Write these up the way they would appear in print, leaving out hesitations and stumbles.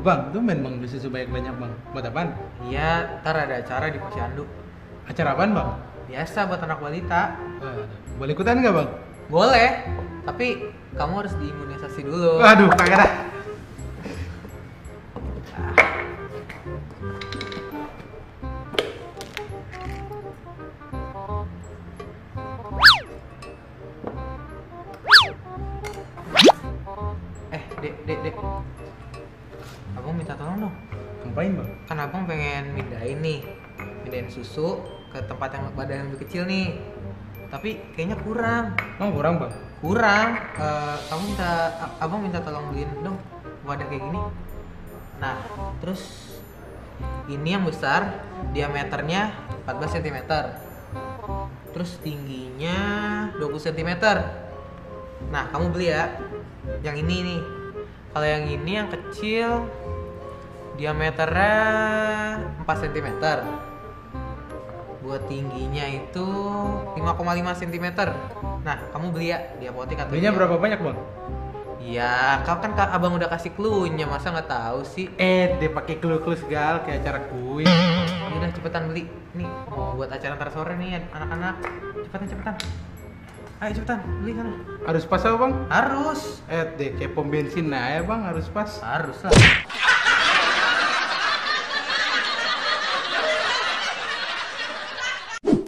bang, itu main bang beli susu banyak-banyak bang. Buat apaan? Iya, ntar ada acara di Posyandu. Acara apaan bang? Biasa buat anak balita. Boleh ikutan nggak bang? Boleh, tapi kamu harus diimunisasi dulu. Waduh, kagak dah. Dek. Abang minta tolong dong. Ngapain bang? Kan abang pengen mindahin susu ke tempat yang badan yang lebih kecil nih. Tapi kayaknya kurang. Oh kurang bang? Kurang. Abang minta tolong beliin dong wadah kayak gini. Nah, terus ini yang besar, diameternya 14 cm. Terus tingginya 20 cm. Nah, kamu beli ya yang ini nih. Kalau yang ini yang kecil diameternya 4 cm. Buat tingginya itu 5,5 cm. Nah, kamu beli ya di apotek atau Belinya berapa banyak bang? Ya, kau kan abang udah kasih clue-nya, masa nggak tahu sih? Dia pakai clue segala kayak acara kuis. Udah cepetan beli. Nih, mau buat acara ntar sore nih anak-anak. Cepetan. Ayo cepetan, beli sana. Harus pas apa bang? Harus. Deh kayak pom bensin ya bang, harus pas. Harus lah.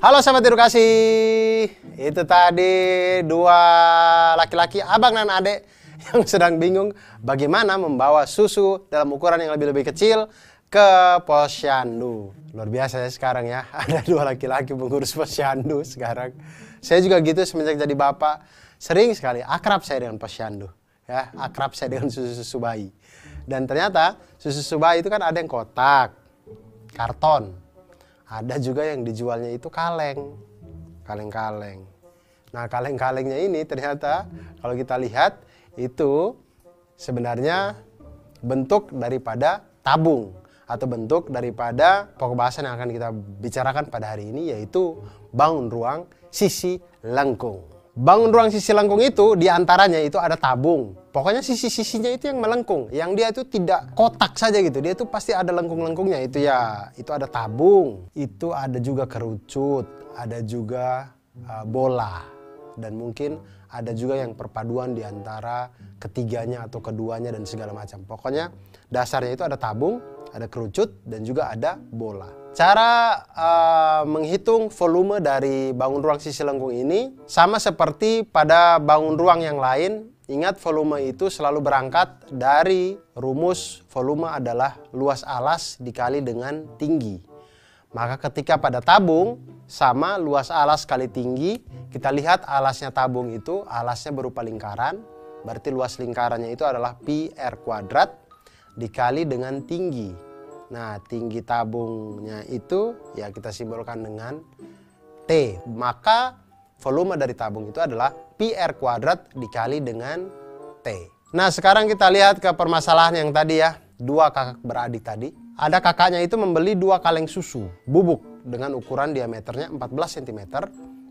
Halo sahabat edukasi, itu tadi dua laki-laki abang dan adek yang sedang bingung bagaimana membawa susu dalam ukuran yang lebih kecil ke Posyandu. Luar biasa ya sekarang ya, ada dua laki-laki pengurus Posyandu sekarang. Saya juga gitu semenjak jadi bapak, sering sekali akrab saya dengan Posyandu. Ya, akrab saya dengan susu-susu bayi. Dan ternyata susu-susu bayi itu kan ada yang kotak, karton. Ada juga yang dijualnya itu kaleng. Nah, kaleng-kalengnya ini ternyata kalau kita lihat itu sebenarnya bentuk daripada tabung atau bentuk daripada pokok bahasan yang akan kita bicarakan pada hari ini, yaitu bangun ruang sisi lengkung. Bangun ruang sisi lengkung itu diantaranya itu ada tabung. Pokoknya sisi-sisinya itu yang melengkung, yang dia itu tidak kotak saja gitu. Dia itu pasti ada lengkung-lengkungnya itu ya. Itu ada tabung, itu ada juga kerucut, ada juga bola, dan mungkin ada juga yang perpaduan di antara ketiganya atau keduanya dan segala macam. Pokoknya dasarnya itu ada tabung, ada kerucut, dan juga ada bola. Cara menghitung volume dari bangun ruang sisi lengkung ini sama seperti pada bangun ruang yang lain. Ingat, volume itu selalu berangkat dari rumus volume adalah luas alas dikali dengan tinggi. Maka ketika pada tabung sama luas alas kali tinggi, kita lihat alasnya tabung itu alasnya berupa lingkaran. Berarti luas lingkarannya itu adalah pi r kuadrat dikali dengan tinggi. Nah, tinggi tabungnya itu ya kita simbolkan dengan T. Maka volume dari tabung itu adalah pi r kuadrat dikali dengan T. Nah, sekarang kita lihat ke permasalahan yang tadi ya. Dua kakak beradik tadi. Ada kakaknya itu membeli dua kaleng susu bubuk dengan ukuran diameternya 14 cm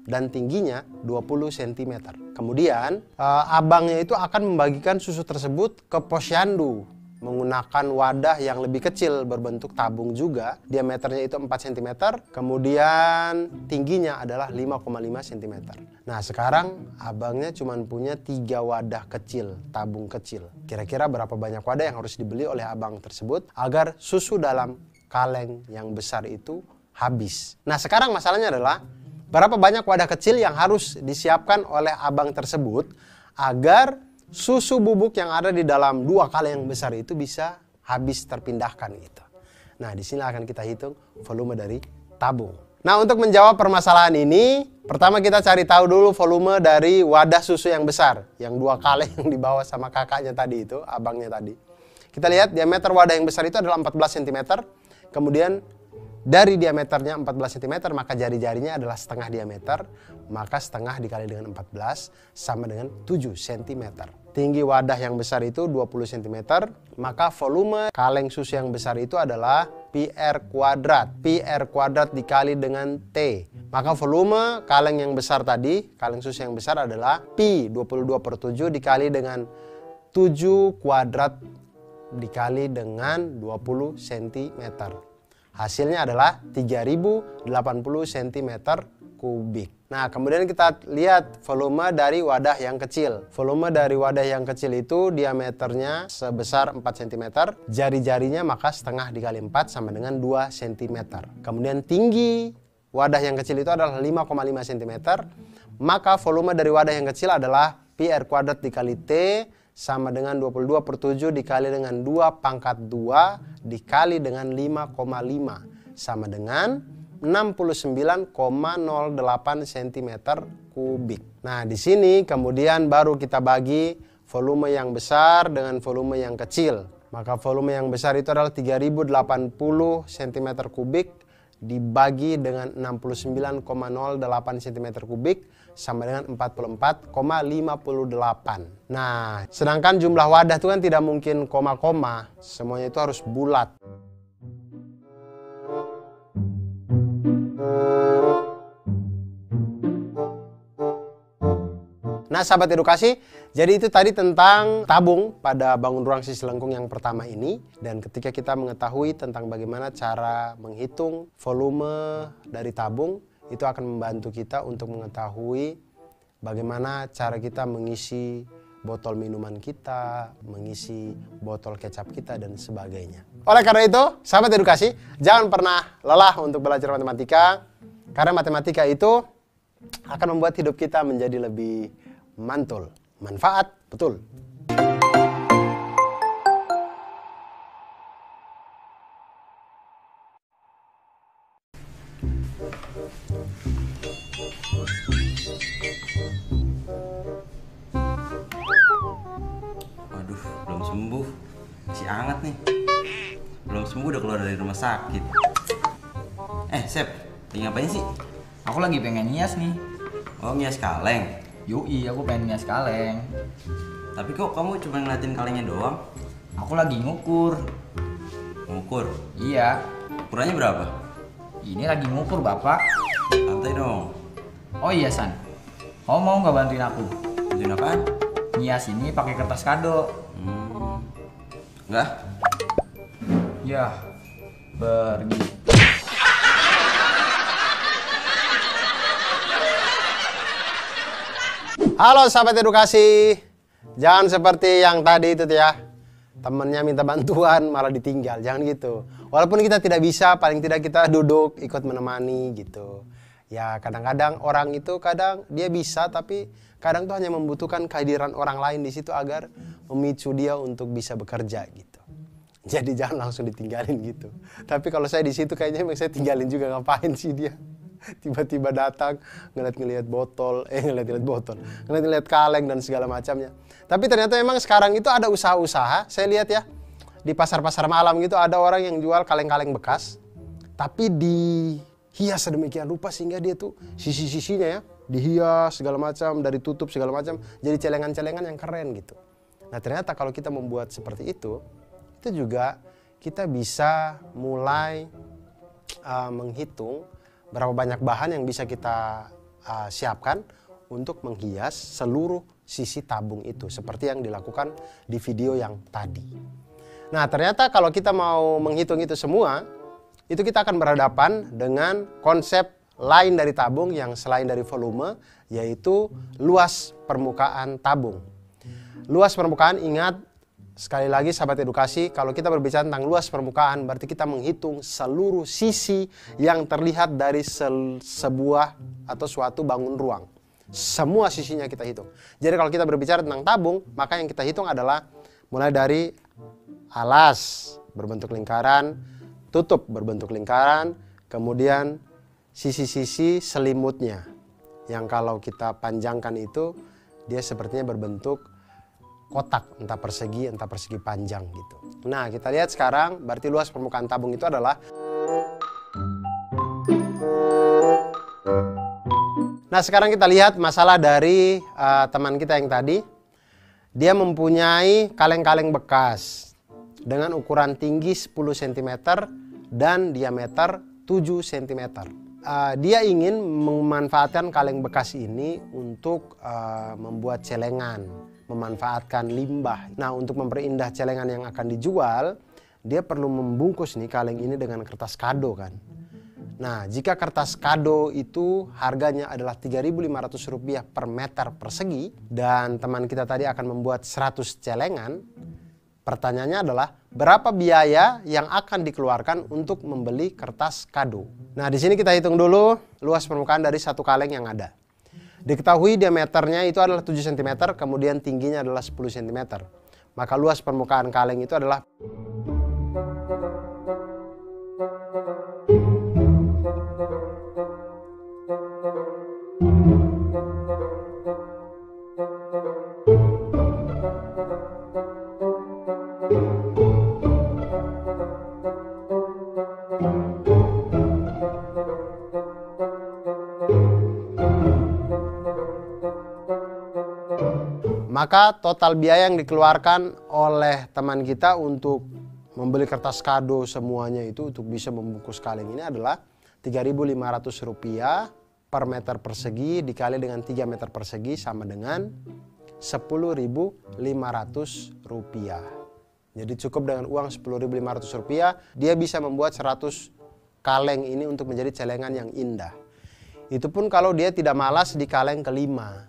dan tingginya 20 cm. Kemudian abangnya itu akan membagikan susu tersebut ke Posyandu menggunakan wadah yang lebih kecil berbentuk tabung juga, diameternya itu 4 cm, kemudian tingginya adalah 5,5 cm. Nah, sekarang abangnya cuma punya 3 wadah kecil, tabung kecil. Kira-kira berapa banyak wadah yang harus dibeli oleh abang tersebut agar susu dalam kaleng yang besar itu habis? Nah, sekarang masalahnya adalah berapa banyak wadah kecil yang harus disiapkan oleh abang tersebut agar susu bubuk yang ada di dalam dua kaleng yang besar itu bisa habis terpindahkan gitu. Nah, di sini akan kita hitung volume dari tabung. Nah, untuk menjawab permasalahan ini, pertama kita cari tahu dulu volume dari wadah susu yang besar, yang dua kaleng yang dibawa sama kakaknya tadi itu, abangnya tadi. Kita lihat diameter wadah yang besar itu adalah 14 cm. Kemudian dari diameternya 14 cm, maka jari-jarinya adalah setengah diameter, maka setengah dikali dengan 14 sama dengan 7 cm. Tinggi wadah yang besar itu 20 cm, maka volume kaleng susu yang besar itu adalah pi r kuadrat. Pi r kuadrat dikali dengan T. Maka volume kaleng yang besar tadi, kaleng susu yang besar adalah pi 22/7 dikali dengan 7 kuadrat dikali dengan 20 cm. Hasilnya adalah 3080 cm kubik. Nah, kemudian kita lihat volume dari wadah yang kecil. Volume dari wadah yang kecil itu diameternya sebesar 4 cm, jari-jarinya maka setengah dikali 4 sama dengan 2 cm. Kemudian tinggi wadah yang kecil itu adalah 5,5 cm, maka volume dari wadah yang kecil adalah pi r kuadrat dikali T sama dengan 22/7 dikali dengan 2 pangkat 2 dikali dengan 5,5 sama dengan 69,08 cm kubik. Nah, di sini kemudian baru kita bagi volume yang besar dengan volume yang kecil. Maka volume yang besar itu adalah 3080 cm kubik dibagi dengan 69,08 cm kubik sama dengan 44,58. Nah, sedangkan jumlah wadah itu kan tidak mungkin koma-koma, semuanya itu harus bulat. Nah, sahabat edukasi, jadi itu tadi tentang tabung pada bangun ruang sisi lengkung yang pertama ini. Dan ketika kita mengetahui tentang bagaimana cara menghitung volume dari tabung, itu akan membantu kita untuk mengetahui bagaimana cara kita mengisi botol minuman kita, mengisi botol kecap kita, dan sebagainya. Oleh karena itu, sahabat edukasi, jangan pernah lelah untuk belajar matematika, karena matematika itu akan membuat hidup kita menjadi lebih mantul, manfaat, betul. Waduh, belum sembuh. Masih hangat nih. Belum sembuh udah keluar dari rumah sakit. Sep, lagi ngapain sih? Aku lagi pengen nyias nih. Oh, ngias kaleng. Yoi, aku pengen nyias kaleng. Tapi kok kamu cuma ngeliatin kalengnya doang? Aku lagi ngukur. Ngukur? Iya, Ukurannya berapa? ini lagi ngukur bapak. Santai dong. Oh iya San, kamu mau nggak bantuin aku? Bantuin apaan? Nyias ini pakai kertas kado. Enggak? Ya, pergi. Halo sahabat edukasi, jangan seperti yang tadi itu ya, temennya minta bantuan malah ditinggal, jangan gitu. Walaupun kita tidak bisa, paling tidak kita duduk ikut menemani gitu. Ya kadang-kadang orang itu kadang dia bisa, tapi kadang tuh hanya membutuhkan kehadiran orang lain di situ agar memicu dia untuk bisa bekerja gitu. Jadi jangan langsung ditinggalin gitu. Tapi kalau saya di situ kayaknya saya tinggalin juga, ngapain sih dia? Tiba-tiba datang ngeliat botol, ngeliat kaleng dan segala macamnya. Tapi ternyata memang sekarang itu ada usaha-usaha, saya lihat ya, di pasar-pasar malam gitu ada orang yang jual kaleng-kaleng bekas, tapi dihias sedemikian rupa sehingga dia tuh sisi-sisinya ya, dihias segala macam, dari tutup segala macam, jadi celengan-celengan yang keren gitu. Nah ternyata kalau kita membuat seperti itu juga kita bisa mulai menghitung berapa banyak bahan yang bisa kita siapkan untuk menghias seluruh sisi tabung itu, seperti yang dilakukan di video yang tadi. Nah, ternyata kalau kita mau menghitung itu semua, itu kita akan berhadapan dengan konsep lain dari tabung yang selain dari volume, yaitu luas permukaan tabung. Luas permukaan, ingat, sekali lagi sahabat edukasi, kalau kita berbicara tentang luas permukaan, berarti kita menghitung seluruh sisi yang terlihat dari sebuah atau suatu bangun ruang. Semua sisinya kita hitung. Jadi kalau kita berbicara tentang tabung, maka yang kita hitung adalah mulai dari alas berbentuk lingkaran, tutup berbentuk lingkaran, kemudian sisi-sisi selimutnya. Yang kalau kita panjangkan itu, dia sepertinya berbentuk kotak, entah persegi panjang gitu. Nah, kita lihat sekarang berarti luas permukaan tabung itu adalah. Nah, sekarang kita lihat masalah dari teman kita yang tadi. Dia mempunyai kaleng-kaleng bekas dengan ukuran tinggi 10 cm dan diameter 7 cm. dia ingin memanfaatkan kaleng bekas ini untuk membuat celengan, memanfaatkan limbah. Nah, untuk memperindah celengan yang akan dijual, dia perlu membungkus nih kaleng ini dengan kertas kado kan. Nah, jika kertas kado itu harganya adalah Rp3.500 per meter persegi dan teman kita tadi akan membuat 100 celengan, pertanyaannya adalah berapa biaya yang akan dikeluarkan untuk membeli kertas kado. Nah, di sini kita hitung dulu luas permukaan dari satu kaleng yang ada. Diketahui diameternya itu adalah 7 cm, kemudian tingginya adalah 10 cm. Maka luas permukaan kaleng itu adalah maka total biaya yang dikeluarkan oleh teman kita untuk membeli kertas kado semuanya itu untuk bisa membungkus kaleng ini adalah Rp3.500 per meter persegi dikali dengan 3 meter persegi sama dengan Rp10.500. Jadi cukup dengan uang Rp10.500 dia bisa membuat 100 kaleng ini untuk menjadi celengan yang indah. Itu pun kalau dia tidak malas di kaleng kelima.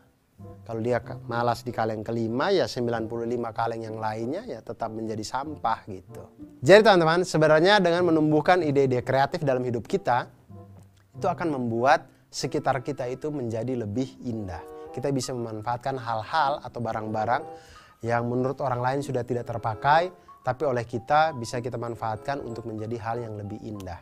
Kalau dia malas di kaleng kelima ya 95 kaleng yang lainnya ya tetap menjadi sampah gitu. Jadi teman-teman, sebenarnya dengan menumbuhkan ide-ide kreatif dalam hidup kita itu akan membuat sekitar kita itu menjadi lebih indah. Kita bisa memanfaatkan hal-hal atau barang-barang yang menurut orang lain sudah tidak terpakai, tapi oleh kita bisa kita manfaatkan untuk menjadi hal yang lebih indah.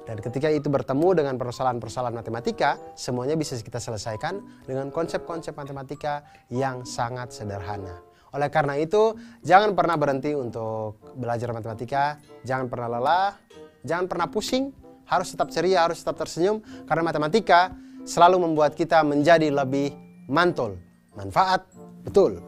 Dan ketika itu bertemu dengan persoalan-persoalan matematika, semuanya bisa kita selesaikan dengan konsep-konsep matematika yang sangat sederhana. Oleh karena itu, jangan pernah berhenti untuk belajar matematika, jangan pernah lelah, jangan pernah pusing, harus tetap ceria, harus tetap tersenyum, karena matematika selalu membuat kita menjadi lebih mantul. Manfaat, betul.